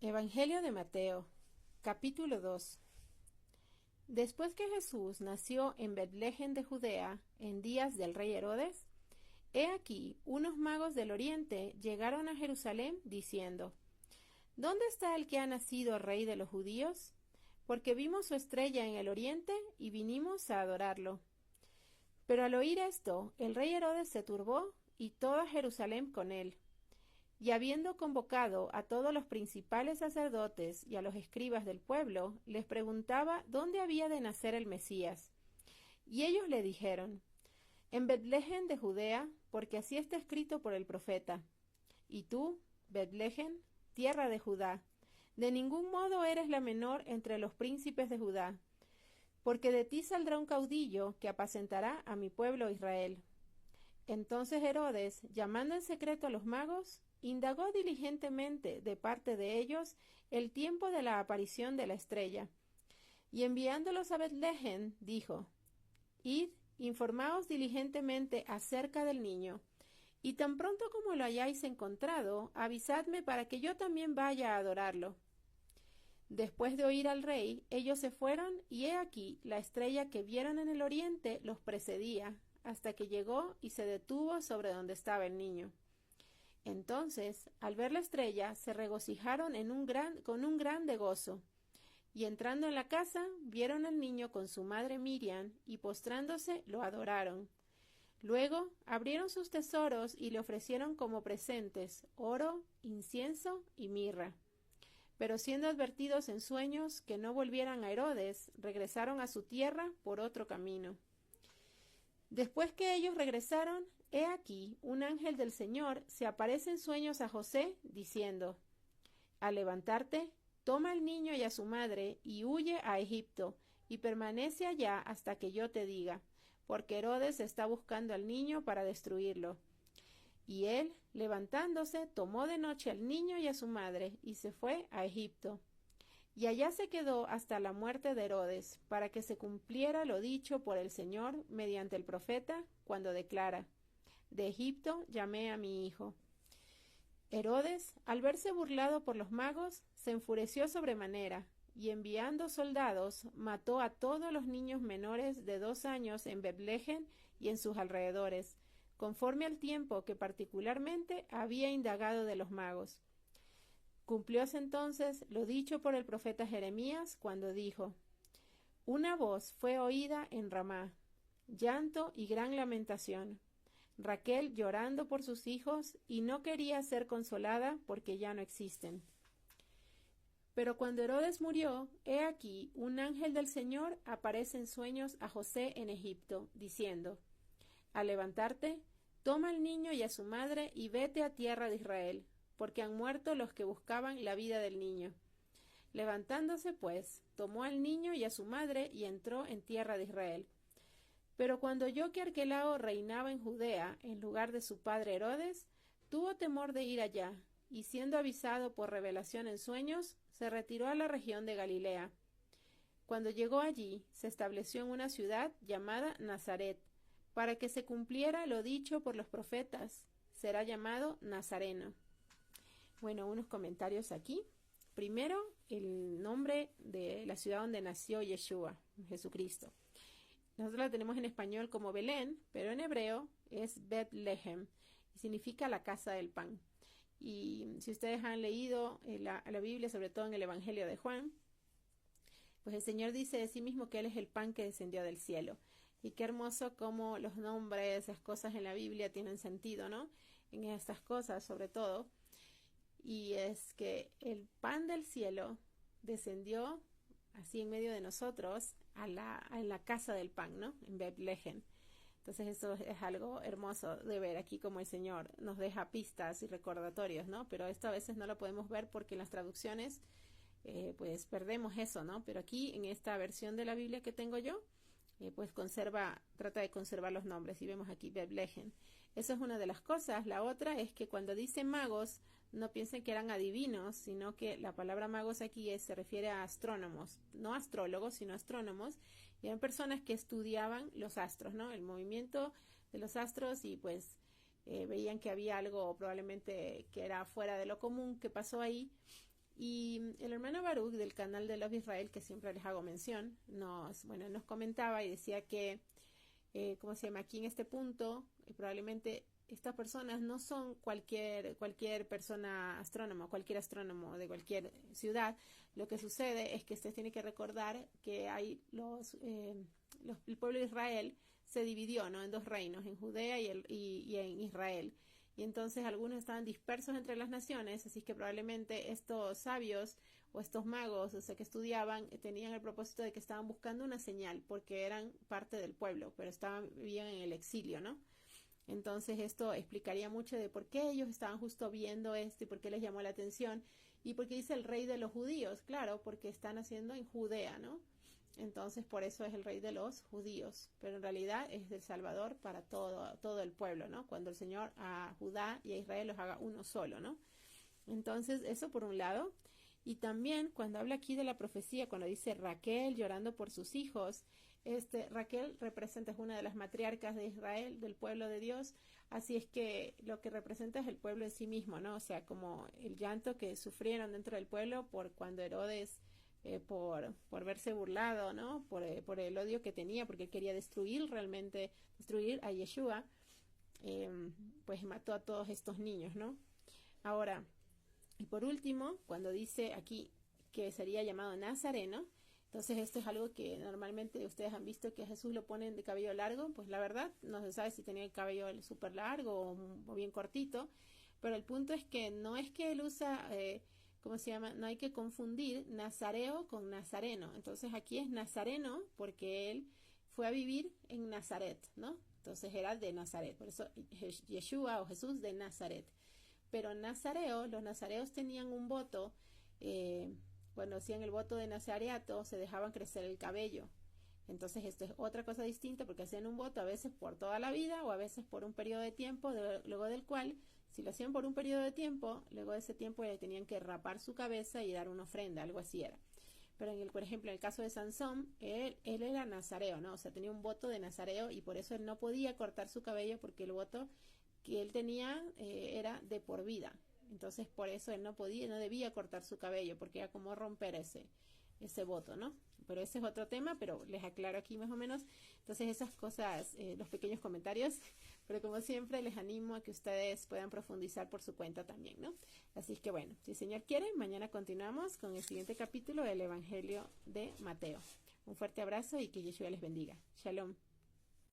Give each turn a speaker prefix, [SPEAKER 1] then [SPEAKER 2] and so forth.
[SPEAKER 1] Evangelio de Mateo, capítulo 2. Después que Jesús nació en Betlehem de Judea, en días del rey Herodes, he aquí, unos magos del oriente llegaron a Jerusalén diciendo: ¿Dónde está el que ha nacido rey de los judíos? Porque vimos su estrella en el oriente y vinimos a adorarlo. Pero al oír esto, el rey Herodes se turbó y toda Jerusalén con él. Y habiendo convocado a todos los principales sacerdotes y a los escribas del pueblo, les preguntaba dónde había de nacer el Mesías. Y ellos le dijeron: En Betlehem de Judea, porque así está escrito por el profeta. Y tú, Betlehem, tierra de Judá, de ningún modo eres la menor entre los príncipes de Judá, porque de ti saldrá un caudillo que apacentará a mi pueblo Israel. Entonces Herodes, llamando en secreto a los magos, indagó diligentemente de parte de ellos el tiempo de la aparición de la estrella, y enviándolos a Betlehem, dijo: Id, informaos diligentemente acerca del niño, y tan pronto como lo hayáis encontrado, avisadme para que yo también vaya a adorarlo. Después de oír al rey, ellos se fueron, y he aquí, la estrella que vieron en el oriente los precedía, hasta que llegó y se detuvo sobre donde estaba el niño. Entonces, al ver la estrella, se regocijaron con un grande gozo. Y entrando en la casa, vieron al niño con su madre Miriam, y postrándose lo adoraron. Luego abrieron sus tesoros y le ofrecieron como presentes oro, incienso y mirra. Pero siendo advertidos en sueños que no volvieran a Herodes, regresaron a su tierra por otro camino. Después que ellos regresaron, he aquí, un ángel del Señor se aparece en sueños a José, diciendo: Al levantarte, toma al niño y a su madre, y huye a Egipto, y permanece allá hasta que yo te diga, porque Herodes está buscando al niño para destruirlo. Y él, levantándose, tomó de noche al niño y a su madre, y se fue a Egipto. Y allá se quedó hasta la muerte de Herodes, para que se cumpliera lo dicho por el Señor mediante el profeta, cuando declara: De Egipto llamé a mi hijo. Herodes, al verse burlado por los magos, se enfureció sobremanera, y enviando soldados, mató a todos los niños menores de 2 años en Betlehem y en sus alrededores, conforme al tiempo que particularmente había indagado de los magos. Cumplióse entonces lo dicho por el profeta Jeremías, cuando dijo: Una voz fue oída en Ramá, llanto y gran lamentación, Raquel llorando por sus hijos, y no quería ser consolada porque ya no existen. Pero cuando Herodes murió, he aquí, un ángel del Señor aparece en sueños a José en Egipto, diciendo: Al levantarte, toma al niño y a su madre y vete a tierra de Israel, porque han muerto los que buscaban la vida del niño. Levantándose, pues, tomó al niño y a su madre y entró en tierra de Israel. Pero cuando oyó que Arquelao reinaba en Judea en lugar de su padre Herodes, tuvo temor de ir allá, y siendo avisado por revelación en sueños, se retiró a la región de Galilea. Cuando llegó allí, se estableció en una ciudad llamada Nazaret, para que se cumpliera lo dicho por los profetas: será llamado Nazareno. Bueno, unos comentarios aquí. Primero, el nombre de la ciudad donde nació Yeshua, Jesucristo. Nosotros la tenemos en español como Belén, pero en hebreo es Betlehem y significa la casa del pan. Y si ustedes han leído la Biblia, sobre todo en el Evangelio de Juan, pues el Señor dice de sí mismo que Él es el pan que descendió del cielo. Y qué hermoso cómo los nombres, esas cosas en la Biblia tienen sentido, ¿no? En estas cosas, sobre todo. Y es que el pan del cielo descendió así en medio de nosotros a la casa del pan, ¿no? En Betlehem. Entonces eso es algo hermoso de ver aquí, como el Señor nos deja pistas y recordatorios, ¿no? Pero esto a veces no lo podemos ver porque en las traducciones pues perdemos eso, ¿no? Pero aquí en esta versión de la Biblia que tengo yo, pues trata de conservar los nombres, y vemos aquí Betlehem. Eso es una de las cosas. La otra es que cuando dice magos, no piensen que eran adivinos, sino que la palabra magos aquí se refiere a astrónomos, no astrólogos, sino astrónomos, y eran personas que estudiaban los astros, ¿no? El movimiento de los astros, y pues veían que había algo probablemente que era fuera de lo común que pasó ahí, Y el hermano Baruch del canal de Love Israel, que siempre les hago mención, nos comentaba y decía que, ¿cómo se llama? Aquí en este punto, probablemente estas personas no son cualquier persona astrónoma, cualquier astrónomo de cualquier ciudad. Lo que sucede es que usted tiene que recordar que hay el pueblo de Israel se dividió, ¿no?, en dos reinos, en Judea y en Israel. Y entonces algunos estaban dispersos entre las naciones, así que probablemente estos sabios o estos magos, o sea, que estudiaban, tenían el propósito de que estaban buscando una señal, porque eran parte del pueblo, pero vivían en el exilio, ¿no? Entonces esto explicaría mucho de por qué ellos estaban justo viendo esto y por qué les llamó la atención. Y por qué dice el rey de los judíos, claro, porque están haciendo en Judea, ¿no? Entonces por eso es el rey de los judíos, pero en realidad es el Salvador para todo el pueblo, ¿no? Cuando el Señor a Judá y a Israel los haga uno solo, ¿no? Entonces eso por un lado. Y también cuando habla aquí de la profecía, cuando dice Raquel llorando por sus hijos, Raquel representa, es una de las matriarcas de Israel, del pueblo de Dios, así es que lo que representa es el pueblo en sí mismo, ¿no? O sea, como el llanto que sufrieron dentro del pueblo por cuando Herodes, por verse burlado, ¿no? Por el odio que tenía, porque él quería destruir a Yeshua, pues mató a todos estos niños, ¿no? Ahora, y por último, cuando dice aquí que sería llamado Nazareno, entonces esto es algo que normalmente ustedes han visto que a Jesús lo ponen de cabello largo, pues la verdad no se sabe si tenía el cabello súper largo o bien cortito, pero el punto es que no es que él usa, ¿cómo se llama? No hay que confundir Nazareo con Nazareno. Entonces aquí es Nazareno porque él fue a vivir en Nazaret, ¿no? Entonces era de Nazaret, por eso Yeshua o Jesús de Nazaret. Pero los nazareos tenían un voto, cuando hacían el voto de nazareato se dejaban crecer el cabello. Entonces esto es otra cosa distinta porque hacían un voto a veces por toda la vida o a veces por un periodo de tiempo, luego del cual, si lo hacían por un periodo de tiempo, luego de ese tiempo le tenían que rapar su cabeza y dar una ofrenda, algo así era. Pero por ejemplo, en el caso de Sansón, él era nazareo, ¿no? O sea, tenía un voto de nazareo y por eso él no podía cortar su cabello porque el voto que él tenía era de por vida. Entonces por eso él no debía cortar su cabello, porque era como romper ese voto, ¿no? Pero ese es otro tema, pero les aclaro aquí más o menos. Entonces esas cosas, los pequeños comentarios, pero como siempre les animo a que ustedes puedan profundizar por su cuenta también, ¿no? Así que bueno, si el Señor quiere, mañana continuamos con el siguiente capítulo del Evangelio de Mateo. Un fuerte abrazo y que Yeshua les bendiga. Shalom.